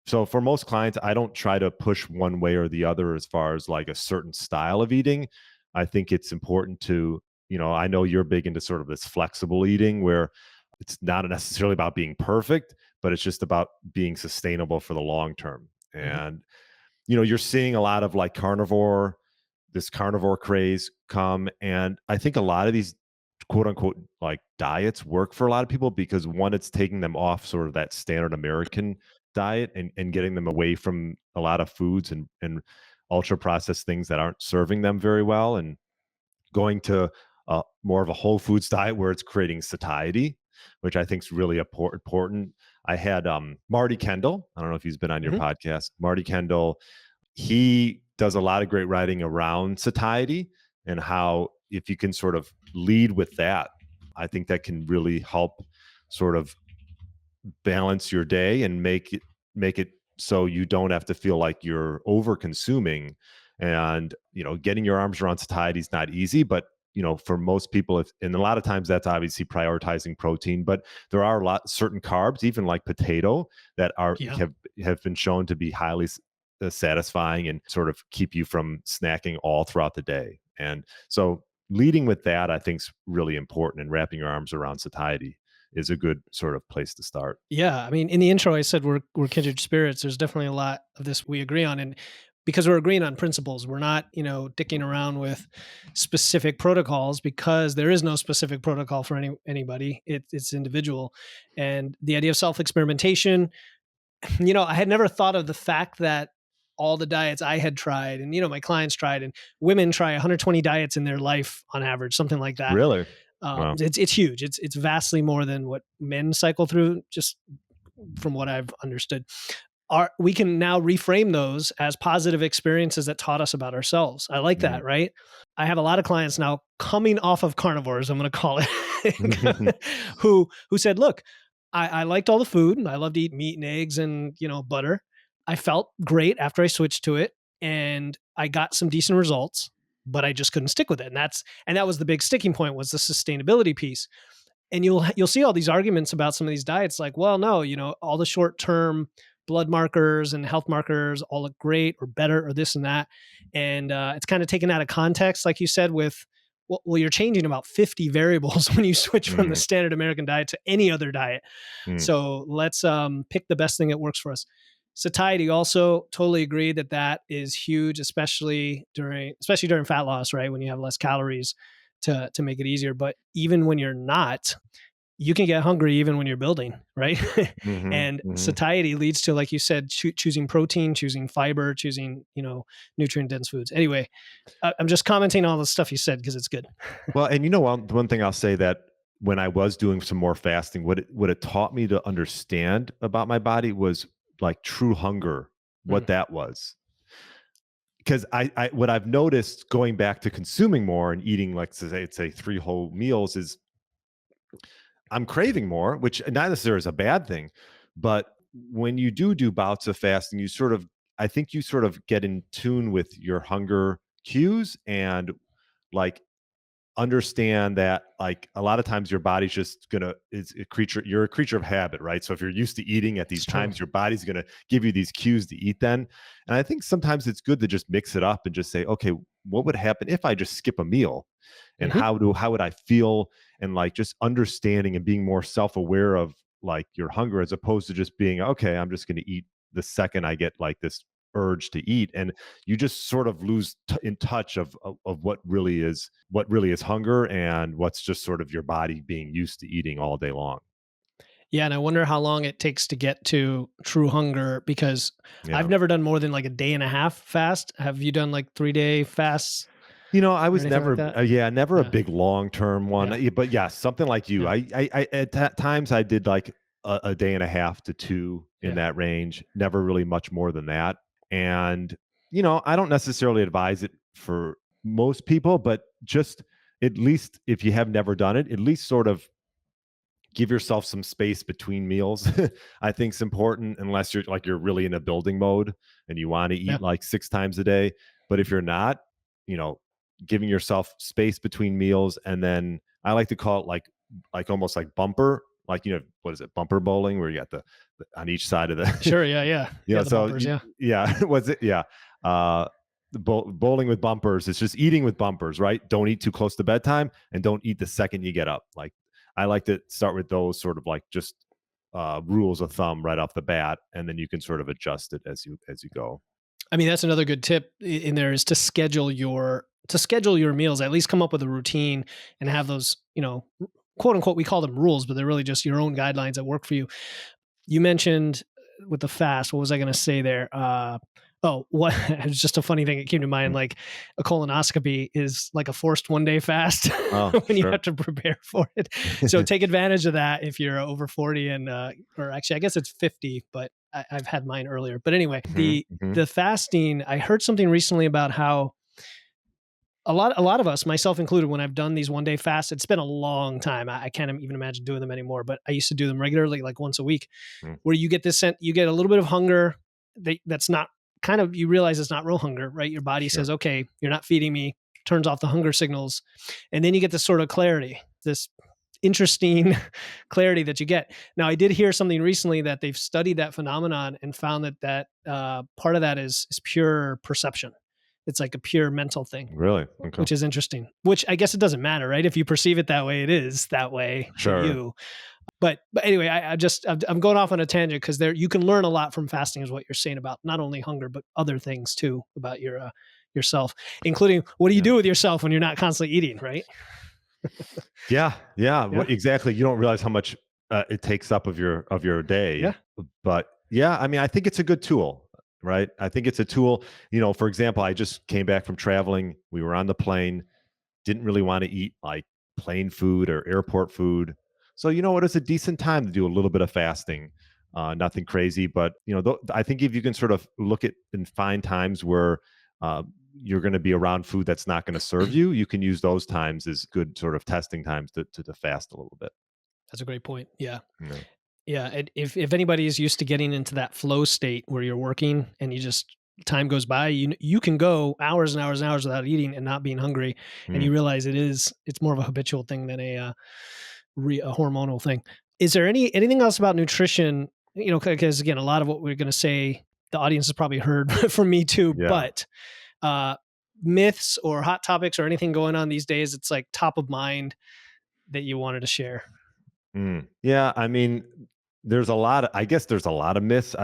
So for most clients, I don't try to push one way or the other as far as like a certain style of eating. I think it's important to, I know you're big into sort of this flexible eating where it's not necessarily about being perfect, but it's just about being sustainable for the long term. Mhm. And, you're seeing a lot of like this carnivore craze come. And I think a lot of these quote unquote like diets work for a lot of people because one, it's taking them off sort of that standard American diet and getting them away from a lot of foods and ultra processed things that aren't serving them very well and going to more of a whole foods diet where it's creating satiety, which I think is really important. I had Marty Kendall. I don't know if he's been on your Mhm. podcast. Marty Kendall, he does a lot of great writing around satiety and how if you can sort of lead with that, I think that can really help sort of balance your day and make it so you don't have to feel like you're over consuming. And getting your arms around satiety is not easy, but for most people, if and a lot of times that's obviously prioritizing protein, but there are a lot certain carbs, even like potato, that are Yeah. have been shown to be highly satisfying and sort of keep you from snacking all throughout the day. And so leading with that, I think, is really important, and wrapping your arms around satiety is a good sort of place to start. Yeah, I mean, in the intro, I said we're kindred spirits. There's definitely a lot of this we agree on, and because we're agreeing on principles, we're not, dicking around with specific protocols because there is no specific protocol for anybody. It's individual, and the idea of self experimentation. I had never thought of the fact that all the diets I had tried, and my clients tried, and women try 120 diets in their life on average, something like that. Really? Wow. It's huge. It's vastly more than what men cycle through, just from what I've understood. We can now reframe those as positive experiences that taught us about ourselves. I like Mhm. that, right? I have a lot of clients now coming off of carnivores, I'm going to call it, who said, "Look, I liked all the food. I loved to eat meat and eggs and butter. I felt great after I switched to it, and I got some decent results, but I just couldn't stick with it." And that was the big sticking point, was the sustainability piece. And you'll see all these arguments about some of these diets, like, well, no, all the short term blood markers and health markers all look great or better or this and that, and it's kind of taken out of context, like you said, with well, you're changing about 50 variables when you switch from the Mhm. standard American diet to any other diet. Mm. So let's pick the best thing that works for us. Satiety, also totally agree that that is huge, especially during fat loss, right? When you have less calories to make it easier. But even when you're not, you can get hungry even when you're building, right? Mhm. And Mhm. satiety leads to, like you said, choosing protein, choosing fiber, choosing nutrient dense foods. Anyway, I'm just commenting on all the stuff you said because it's good. Well, and one thing I'll say that when I was doing some more fasting, what it taught me to understand about my body was like true hunger, Mm. what that was. Because I what I've noticed going back to consuming more and eating like say 3 whole meals is I'm craving more, which not necessarily is a bad thing, but when you do bouts of fasting, I think you sort of get in tune with your hunger cues, and like understand that like a lot of times your body's just gonna it's a creature you're a creature of habit, right? So if you're used to eating at It's these true. times, your body's gonna give you these cues to eat then. And I think sometimes it's good to just mix it up and just say, okay, what would happen if I just skip a meal, and Hmm. how would I feel? And like just understanding and being more self-aware of like your hunger, as opposed to just being okay, I'm just going to eat the second I get like this urge to eat. And you just sort of lose in touch of what really is hunger, and what's just sort of your body being used to eating all day long. Yeah, and I wonder how long it takes to get to true hunger because I've Yeah. never done more than like a day and a half fast. Have you done like 3-day fasts I or was anything like never, that? yeah, never a Yeah, big long term one. yeah, But yeah, something like you. yeah, I at times I did like a day and a half to two in yeah. that range. Never really much more than that. And I don't necessarily advise it for most people, but just at least if you have never done it, at least sort of give yourself some space between meals. I think is important, unless you're really in a building mode and you want to Yeah. eat like 6 times a day. But if you're not, you know giving yourself space between meals. And then I like to call it like almost like bumper, like what is it, bumper bowling, where you got the on each side of the Sure. Yeah. Yeah. Yeah. The so bumpers. Yeah. yeah. Was it, yeah. The bowling with bumpers, it's just eating with bumpers, right? Don't eat too close to bedtime, and don't eat the second you get up. Like, I like to start with those sort of like just rules of thumb right off the bat, and then you can sort of adjust it as you go. I mean, that's another good tip in there is to schedule your meals. At least come up with a routine and have those, quote unquote, we call them rules, but they're really just your own guidelines that work for you. You mentioned with the fast. What was I going to say there? What? It was just a funny thing. It came to mind. Mm. Like a colonoscopy is like a forced 1 day fast Oh, when you sure. have to prepare for it. So take advantage of that if you're over 40 and, or actually, I guess it's 50, but I've had mine earlier. But anyway, Hmm. the fasting. I heard something recently about how a lot of us, myself included, when I've done these 1 day fasts, it's been a long time. I can't even imagine doing them anymore. But I used to do them regularly, like once a week, where you get you get a little bit of hunger that's not kind of, you realize it's not real hunger, right? Your body Sure. says, okay, you're not feeding me, turns off the hunger signals. And then you get this sort of clarity, this interesting clarity that you get. Now, I did hear something recently that they've studied that phenomenon and found that part of that is pure perception. It's like a pure mental thing, Really? Okay. which is interesting. Which I guess it doesn't matter, right? If you perceive it that way, it is that way to Sure. you. But anyway, I'm going off on a tangent because there you can learn a lot from fasting, is what you're saying about not only hunger but other things too about yourself, including what do you Yeah. do with yourself when you're not constantly eating, right? Yeah. Yeah. Yeah, Exactly. You don't realize how much it takes up of your yeah. day. But yeah, I mean, I think it's a good tool, right? I think it's a tool. For example, I just came back from traveling. We were on the plane, didn't really want to eat like plane food or airport food. So you know what? It's a decent time to do a little bit of fasting. Nothing crazy, but I think if you can sort of look at and find times where uh, you're going to be around food that's not going to serve you, you can use those times as good sort of testing times to fast a little bit. That's a great point. Yeah. Yeah. Yeah, and if anybody is used to getting into that flow state where you're working and you just time goes by, you can go hours and hours and hours without eating and not being hungry, and Mm, you realize it's more of a habitual thing than a hormonal thing. Is there anything else about nutrition? Because again, a lot of what we're going to say, the audience has probably heard from me too. yeah. But uh, myths or hot topics or anything going on these days, it's like top of mind that you wanted to share. Yeah. I mean, I guess there's a lot of myths.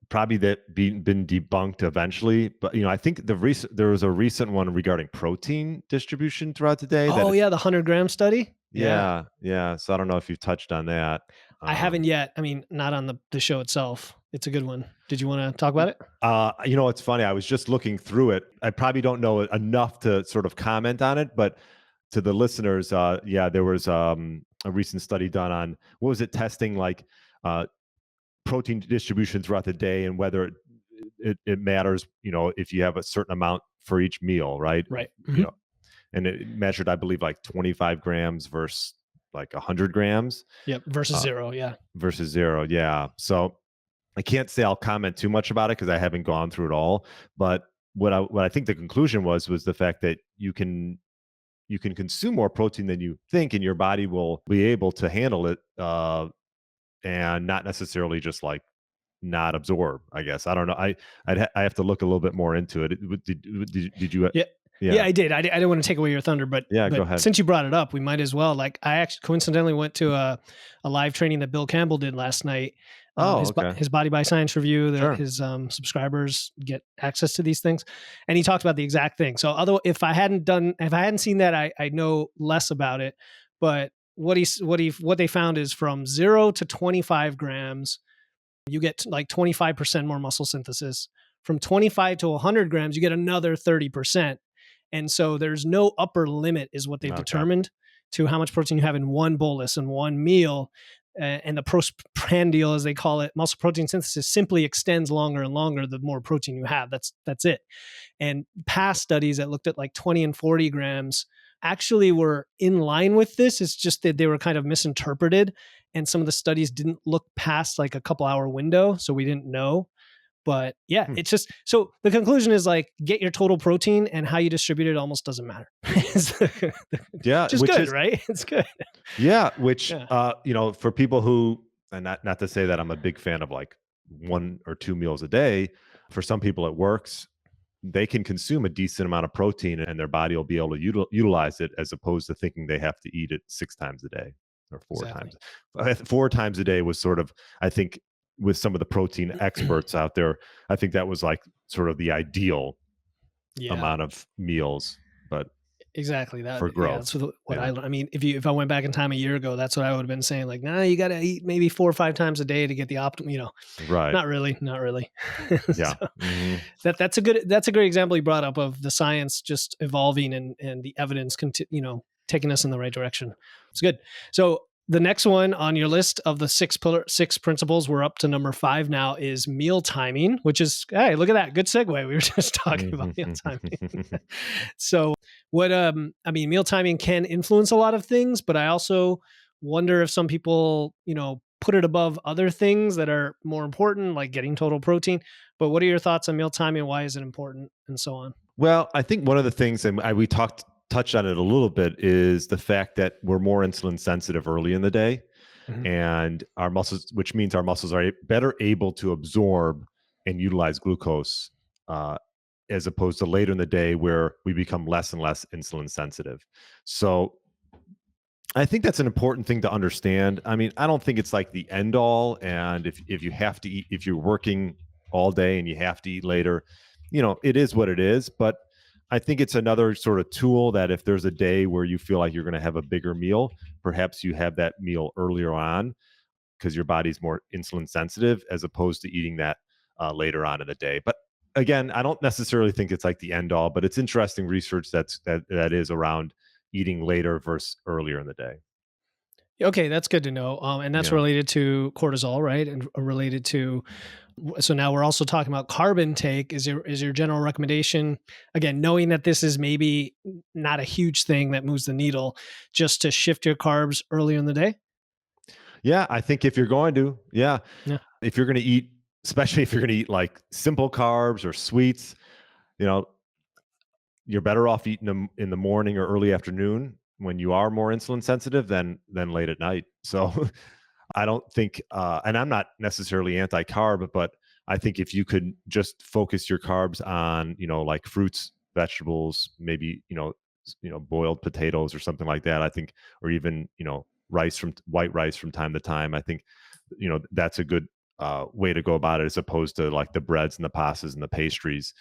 Probably that been debunked eventually. But I think there was a recent one regarding protein distribution throughout the day. Oh yeah, the 100-gram study. Yeah. Yeah, yeah. So I don't know if you've touched on that. I haven't Um, yet. I mean, not on the show itself. It's a good one. Did you want to talk about it? it's funny. I was just looking through it. I probably don't know enough to sort of comment on it, but to the listeners, yeah, there was a recent study done on what was it, testing like uh, protein distribution throughout the day, and whether it matters, if you have a certain amount for each meal, right? Right. You know, and it measured, I believe, like 25 grams versus like 100 grams Yep. Versus uh, zero. Yeah. versus zero. Yeah. So I can't say I'll comment too much about it because I haven't gone through it all. But what I think the conclusion was the fact that you can consume more protein than you think, and your body will be able to handle it, and not necessarily just like not absorb. I guess I don't know. I have to look a little bit more into it. Did you? Yeah. Yeah, Yeah, I did. I didn't want to take away your thunder, but yeah. Go ahead. since you brought it up, we might as well. Like, I actually coincidentally went to a live training that Bill Campbell did last night. Oh, okay. His Body by Science review. Sure. His subscribers get access to these things, and he talked about the exact thing. So, although if I hadn't seen that, I know less about it. But what they found is from 0 to 25 grams, you get like 25% more muscle synthesis. From 25 to 100 grams, you get another 30%. And so there's no upper limit, is what they've Okay. determined, to how much protein you have in one bolus and one meal. And the postprandial, as they call it, muscle protein synthesis simply extends longer and longer the more protein you have. That's it. And past studies that looked at like 20 and 40 grams actually were in line with this. It's just that they were kind of misinterpreted. And some of the studies didn't look past like a couple hour window. So we didn't know. But yeah, Hmm. it's just, so the conclusion is like, get your total protein, and how you distribute it almost doesn't matter. Yeah, Just which good, is right? It's good. yeah, which Yeah. for people who, and not to say that I'm a big fan of like 1 or 2 meals a day, for some people it works. They can consume a decent amount of protein and their body will be able to utilize it, as opposed to thinking they have to eat it 6 times a day or four Exactly. times. 4 times a day was sort of, I think, with some of the protein experts out there, I think that was like sort of the ideal Yeah. amount of meals, but Exactly. for Yeah, growth. that's what Yeah. I learned. I mean, if I went back in time a year ago, that's what I would have been saying. Like, nah, you got to eat maybe 4 or 5 times a day to get the optimum. Right. Not really, not really. Yeah. So Mhm. that's a great example you brought up of the science just evolving, and the evidence taking us in the right direction. It's good. So the next one on your list of the six principles, we're up to number 5 now, is meal timing, which is, hey, look at that, good segue. We were just talking about meal timing. So meal timing can influence a lot of things, but I also wonder if some people, put it above other things that are more important, like getting total protein. But what are your thoughts on meal timing? Why is it important, and so on? Well, I think one of the things, and we touched on it a little bit, is the fact that we're more insulin sensitive early in the day, Mhm. and our muscles, which means our muscles are better able to absorb and utilize glucose, uh, as opposed to later in the day where we become less and less insulin sensitive. So I think that's an important thing to understand. I mean, I don't think it's like the end all. And if you have to eat, if you're working all day and you have to eat later, it is what it is. But I think it's another sort of tool that if there's a day where you feel like you're going to have a bigger meal, perhaps you have that meal earlier on because your body's more insulin sensitive, as opposed to eating that later on in the day. But again, I don't necessarily think it's like the end all, but it's interesting research that is around eating later versus earlier in the day. Okay, that's good to know. And that's Yeah. related to cortisol, right? And related to, so now we're also talking about carb intake. Is your general recommendation, again, knowing that this is maybe not a huge thing that moves the needle, just to shift your carbs earlier in the day? Yeah, I think if you're going to, yeah, Yeah. if you're going to eat, especially if you're going to eat like simple carbs or sweets, you know, you're better off eating them in the morning or early afternoon when you are more insulin sensitive than late at night. So I don't think, and I'm not necessarily anti-carb, but I think if you could just focus your carbs on, like fruits, vegetables, maybe, boiled potatoes or something like that, I think, or even, white rice from time to time, I think, that's a good way to go about it, as opposed to like the breads and the pastas and the pastries,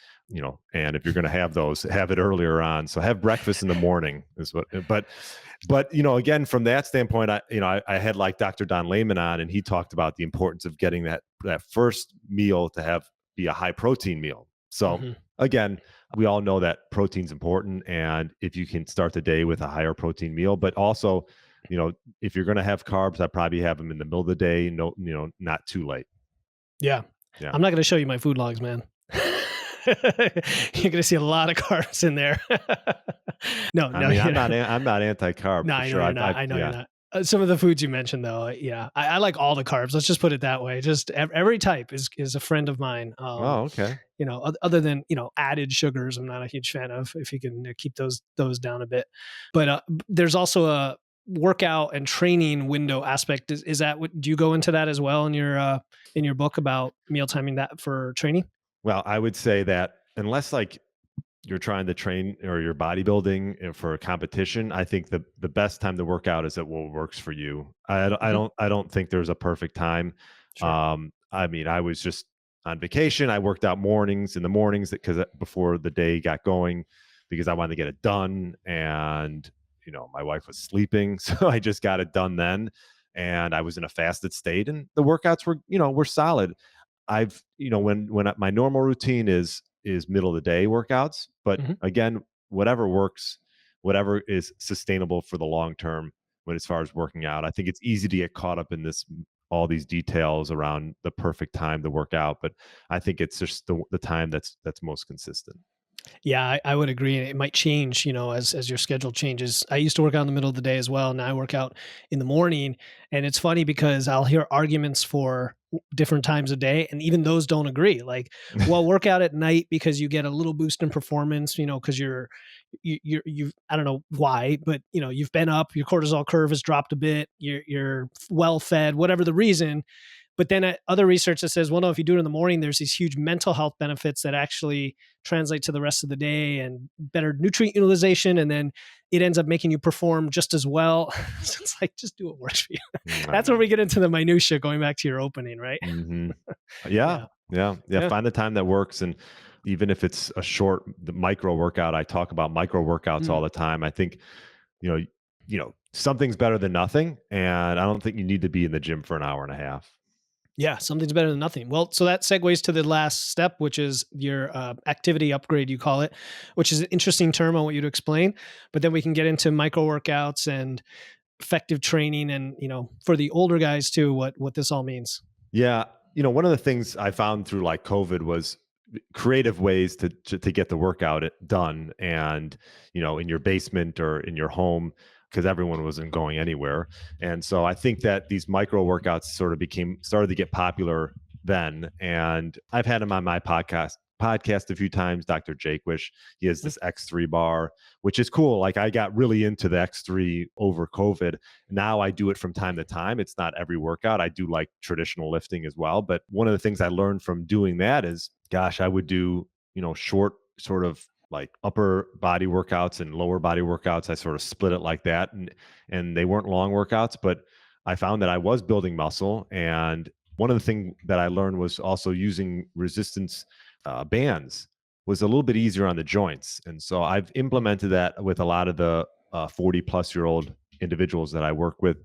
and if you're going to have those, have it earlier on. So have breakfast in the morning is what, but again, from that standpoint, I had like Dr. Don Layman on, and he talked about the importance of getting that first meal to be a high protein meal. So Hmm. again, we all know that protein's important, and if you can start the day with a higher protein meal, but also, if you're going to have carbs, I probably have them in the middle of the day, no, not too late. Yeah. Yeah. I'm not going to show you my food logs, man. You're going to see a lot of carbs in there. No, I no, mean, I'm not anti-carb no, for I know sure. you're not. I know you're not. Some of the foods you mentioned, though, yeah, I like all the carbs. Let's just put it that way. Just every type is a friend of mine. Oh, okay. Other than added sugars, I'm not a huge fan of. If you can keep those down a bit, but there's also a workout and training window aspect. Is that what do you go into that as well in your book about meal timing that for training? Well, I would say that unless like you're trying to train or you're bodybuilding for a competition, I think the best time to work out is at what works for you. Hmm. I don't think there's a perfect time. Sure. I mean, I was just on vacation. I worked out mornings in the mornings because before the day got going, because I wanted to get it done, and my wife was sleeping, so I just got it done then, and I was in a fasted state, and the workouts were solid. When my normal routine is middle of the day workouts, but Hmm. again, whatever works, whatever is sustainable for the long term. When as far as working out, I think it's easy to get caught up in all these details around the perfect time to work out, but I think it's just the time that's most consistent. Yeah, I would agree. It might change, as your schedule changes. I used to work out in the middle of the day as well. Now I work out in the morning, and it's funny because I'll hear arguments for different times of day, and even those don't agree. Like, well, work out at night because you get a little boost in performance, because you've I don't know why, but you've been up, your cortisol curve has dropped a bit, you're well fed, whatever the reason. But then other research that says, well, no, if you do it in the morning, there's these huge mental health benefits that actually translate to the rest of the day and better nutrient utilization. And then it ends up making you perform just as well. So it's like, just do what works for you. I That's where know. we get into the minutia, going back to your opening, right? Hmm. Yeah, Yeah. yeah. Yeah. Find the time that works, and even if it's the micro workout, I talk about micro workouts Mm. all the time. I think you know, something's better than nothing, and I don't think you need to be in the gym for an hour and a half. Yeah, something's better than nothing. Well, so that segues to the last step, which is your activity upgrade, you call it, which is an interesting term. I want you to explain, but then we can get into micro workouts and effective training, and for the older guys too, what this all means. Yeah, one of the things I found through like COVID was creative ways to get the workout done, and in your basement or in your home, because everyone wasn't going anywhere. And so I think that these micro workouts sort of started to get popular then, and I've had him on my podcast a few times. Dr. Jakewish, he has Mm. this X3 bar, which is cool. Like, I got really into the X3 over COVID. Now I do it from time to time. It's not every workout. I do like traditional lifting as well. But one of the things I learned from doing that is, gosh, I would do, short sort of like upper body workouts and lower body workouts. I sort of split it like that. And they weren't long workouts, but I found that I was building muscle. And one of the things that I learned was also using resistance bands was a little bit easier on the joints. And so I've implemented that with a lot of the 40 plus year old individuals that I work with,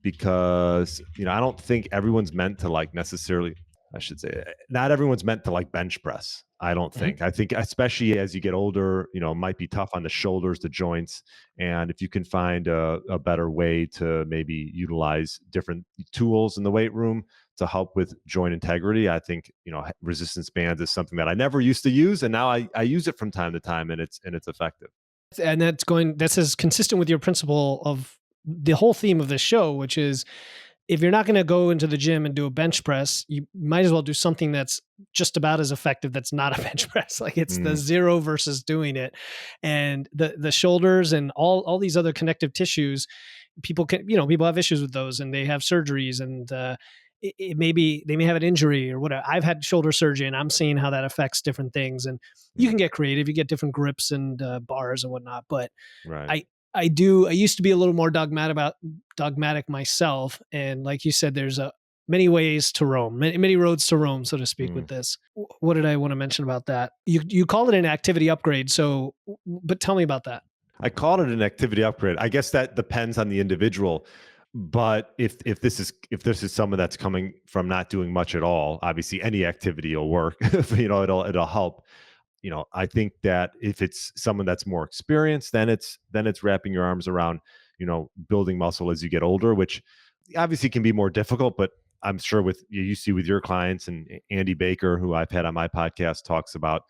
because I don't think everyone's meant to like necessarily, I should say, not everyone's meant to like bench press. I don't Mhm. think. I think especially as you get older, it might be tough on the shoulders, the joints, and if you can find a better way to maybe utilize different tools in the weight room to help with joint integrity, I think resistance bands is something that I never used to use, and now I use it from time to time, and it's effective. And that's as consistent with your principle of the whole theme of this show, which is if you're not going to go into the gym and do a bench press, you might as well do something that's just about as effective that's not a bench press. Like, it's the Mm, zero versus doing it. And the shoulders and all these other connective tissues, people have issues with those, and they have surgeries, and it may be they may have an injury or whatever. I've had shoulder surgery, and I'm seeing how that affects different things. And you mm, can get creative, you get different grips and bars and whatnot. But right. I used to be a little more dogmatic myself, and like you said, there's a many ways to Rome, many roads to Rome, so to speak. With Mm. this, what did I want to mention about that? You call it an activity upgrade, so but tell me about that. I called it an activity upgrade. I guess that depends on the individual. But if this is someone that's coming from not doing much at all, obviously any activity will work. It'll help. I think that if it's someone that's more experienced, then it's wrapping your arms around, building muscle as you get older, which obviously can be more difficult. But I'm sure with you see with your clients, and Andy Baker, who I've had on my podcast, talks about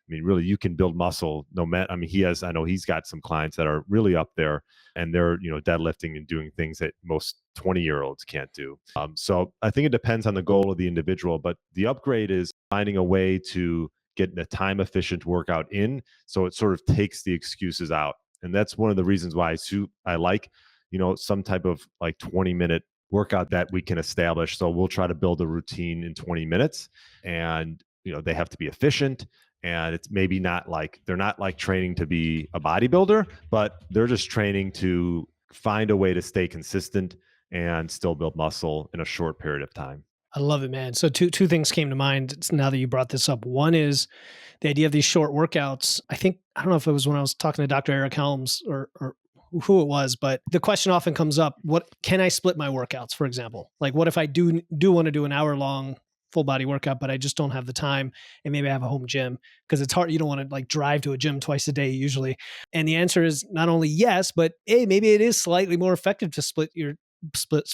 mean, really, you can build muscle no matter. I mean, I know he's got some clients that are really up there, and they're, deadlifting and doing things that most 20-year-olds can't do. So I think it depends on the goal of the individual, but the upgrade is finding a way to get a time efficient workout in, so it sort of takes the excuses out. And that's one of the reasons why I like, some type of like 20-minute workout that we can establish. So we'll try to build a routine in 20 minutes, and they have to be efficient, and it's maybe not like they're not like training to be a bodybuilder, but they're just training to find a way to stay consistent and still build muscle in a short period of time. I love it, man. So two things came to mind now that you brought this up. One is the idea of these short workouts. I don't know if it was when I was talking to Dr. Eric Helms or who it was, but the question often comes up: what can I split my workouts? For example, like what if I do want to do an hour long full body workout, but I just don't have the time, and maybe I have a home gym, because it's hard. You don't want to like drive to a gym twice a day usually. And the answer is not only yes, but hey, maybe it is slightly more effective to split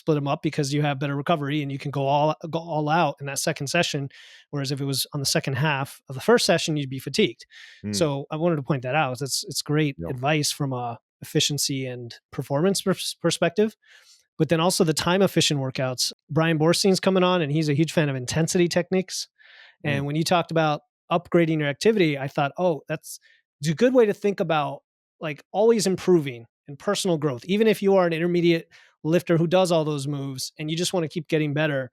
them up, because you have better recovery and you can go all out in that second session. Whereas if it was on the second half of the first session, you'd be fatigued. So I wanted to point that out. It's great advice from a efficiency and performance perspective. But then also the time efficient workouts. Brian Borstein's coming on, and he's a huge fan of intensity techniques. And when you talked about upgrading your activity, I thought, it's a good way to think about like always improving and personal growth. Even if you are an intermediate lifter who does all those moves and you just want to keep getting better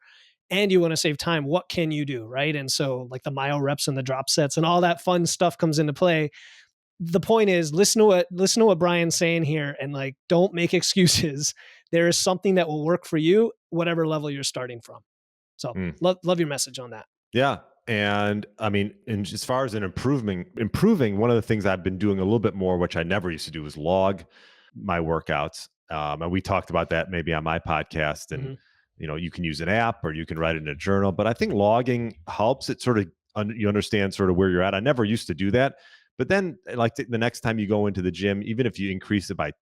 and you want to save time, what can you do? Right. And so like the myo reps and the drop sets and all that fun stuff comes into play. The point is listen to what Brian's saying here, and like, don't make excuses. There is something that will work for you, whatever level you're starting from. So love your message on that. Yeah. And I mean, and as far as improving, one of the things I've been doing a little bit more, which I never used to do, is log my workouts. And we talked about that maybe on my podcast, and you can use an app or you can write it in a journal, but I think logging helps. It sort of, you understand sort of where you're at. I never used to do that, but then like the next time you go into the gym, even if you increase it by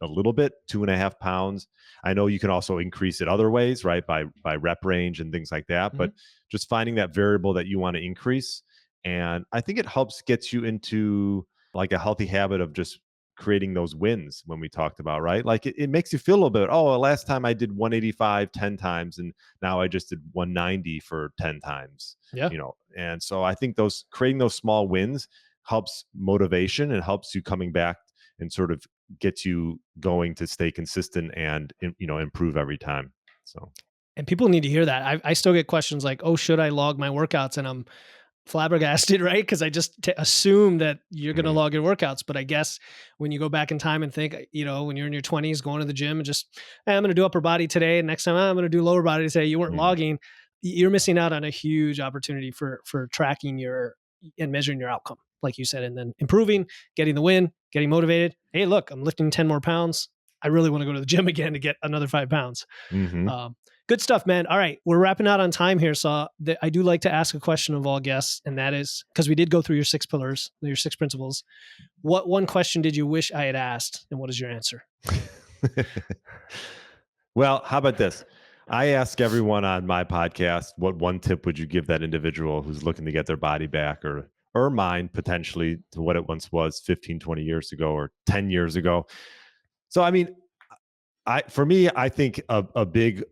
a little bit, 2.5 pounds, I know you can also increase it other ways, right? By rep range and things like that, but just finding that variable that you want to increase. And I think it helps get you into like a healthy habit of just creating those wins when we talked about, right? Like it makes you feel a little bit, last time I did 185 10 times, and now I just did 190 for 10 times. Yeah. And so I think creating those small wins helps motivation and helps you coming back and sort of gets you going to stay consistent and improve every time. So, and people need to hear that. I still get questions like, should I log my workouts? And I'm flabbergasted, right? Because I just assume that you're going to log your workouts. But I guess when you go back in time and think, when you're in your 20s, going to the gym and just, hey, I'm going to do upper body today, and next time I'm going to do lower body today, you weren't logging, you're missing out on a huge opportunity for tracking and measuring your outcome, like you said, and then improving, getting the win, getting motivated. Hey, look, I'm lifting 10 more pounds. I really want to go to the gym again to get another 5 pounds. Good stuff, man. All right. We're wrapping out on time here. So I do like to ask a question of all guests, and that is, because we did go through your 6 pillars, your 6 principles. What one question did you wish I had asked, and what is your answer? Well, how about this? I ask everyone on my podcast, what one tip would you give that individual who's looking to get their body back, or mind potentially to what it once was 15, 20 years ago or 10 years ago? So, I mean, for me, I think a big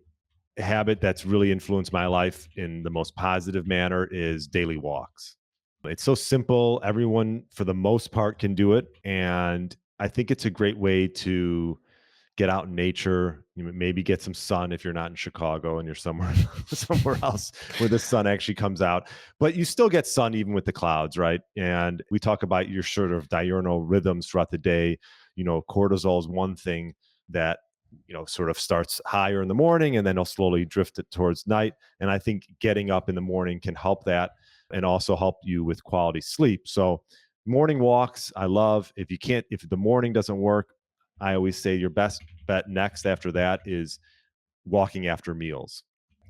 habit that's really influenced my life in the most positive manner is daily walks. It's so simple. Everyone, for the most part, can do it. And I think it's a great way to get out in nature, maybe get some sun if you're not in Chicago and you're somewhere else where the sun actually comes out. But you still get sun even with the clouds, right? And we talk about your sort of diurnal rhythms throughout the day. Cortisol is one thing that sort of starts higher in the morning and then it'll slowly drift it towards night. And I think getting up in the morning can help that and also help you with quality sleep. So morning walks, I love. If the morning doesn't work, I always say your best bet next after that is walking after meals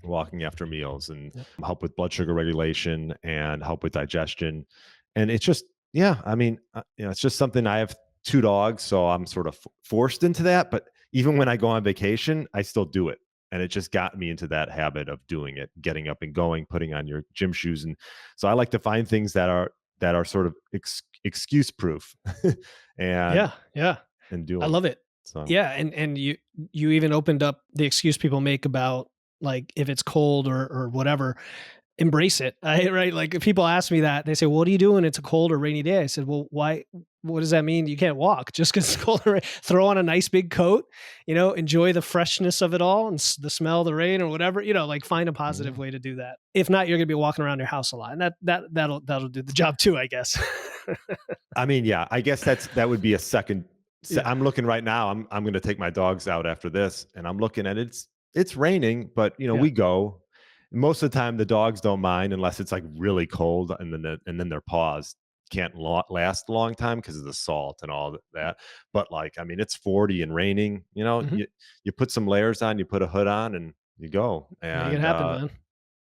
and help with blood sugar regulation and help with digestion. And it's just, it's just something. I have 2 dogs, so I'm sort of forced into that. But even when I go on vacation, I still do it. And it just got me into that habit of doing it, getting up and going, putting on your gym shoes. And so I like to find things that are that are sort of excuse proof and Yeah. do I them. love it. So Yeah, and you even opened up the excuse people make about like if it's cold or whatever, embrace it. Right? Like if people ask me that, they say, "What are you doing? It's a cold or rainy day." I said, "Well, why? What does that mean? You can't walk just because it's cold or rain. Throw on a nice big coat. Enjoy the freshness of it all and the smell of the rain or whatever. Like find a positive yeah. way to do that. If not, you're going to be walking around your house a lot, and that'll do the job too, I guess." I mean, yeah, I guess that would be a second. Yeah. I'm looking right now. I'm going to take my dogs out after this, and I'm looking at it's raining, but Yeah. we go. Most of the time, the dogs don't mind unless it's like really cold, and then their paws can't last a long time because of the salt and all that. But like, I mean, it's 40 and raining. Mhm. You put some layers on, you put a hood on, and you go. Make it And happen,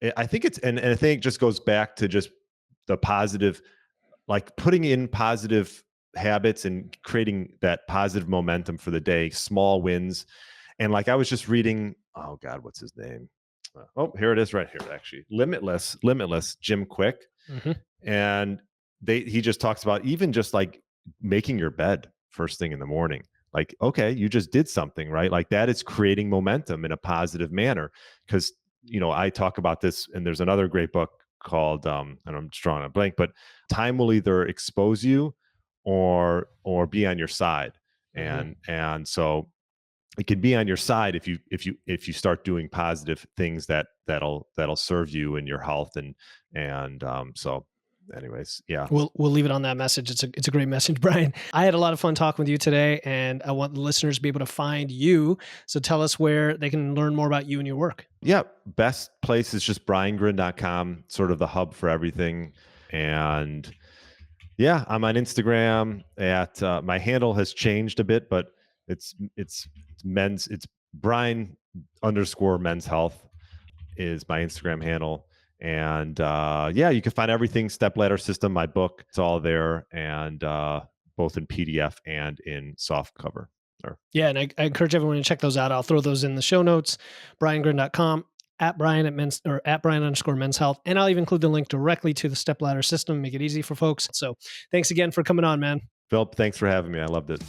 man. I think and I think it just goes back to just the positive, like putting in positive habits and creating that positive momentum for the day, small wins. And like I was just reading, oh God, what's his name? Oh, here it is right here, actually. Limitless, Jim Quick. Mhm. And he just talks about even just like making your bed first thing in the morning. Like, okay, you just did something, right? Like that is creating momentum in a positive manner. Because, I talk about this, and there's another great book called, and I'm just drawing a blank, but time will either expose you or be on your side. Mhm. And so it can be on your side if you start doing positive things that'll serve you and your health so anyways, yeah. We'll leave it on that message. It's a great message, Brian. I had a lot of fun talking with you today, and I want the listeners to be able to find you. So tell us where they can learn more about you and your work. Yeah, best place is just briangryn.com, sort of the hub for everything. And yeah, I'm on Instagram at my handle has changed a bit, but it's Brian _ men's health is my Instagram handle. And yeah, you can find everything Stepladder System, my book. It's all there, and both in PDF and in soft cover. Yeah, and I encourage everyone to check those out. I'll throw those in the show notes, briangryn.com, at Brian at men's or at Brian _ men's health. And I'll even include the link directly to the Stepladder System, make it easy for folks. So thanks again for coming on, man. Philip, thanks for having me. I loved it.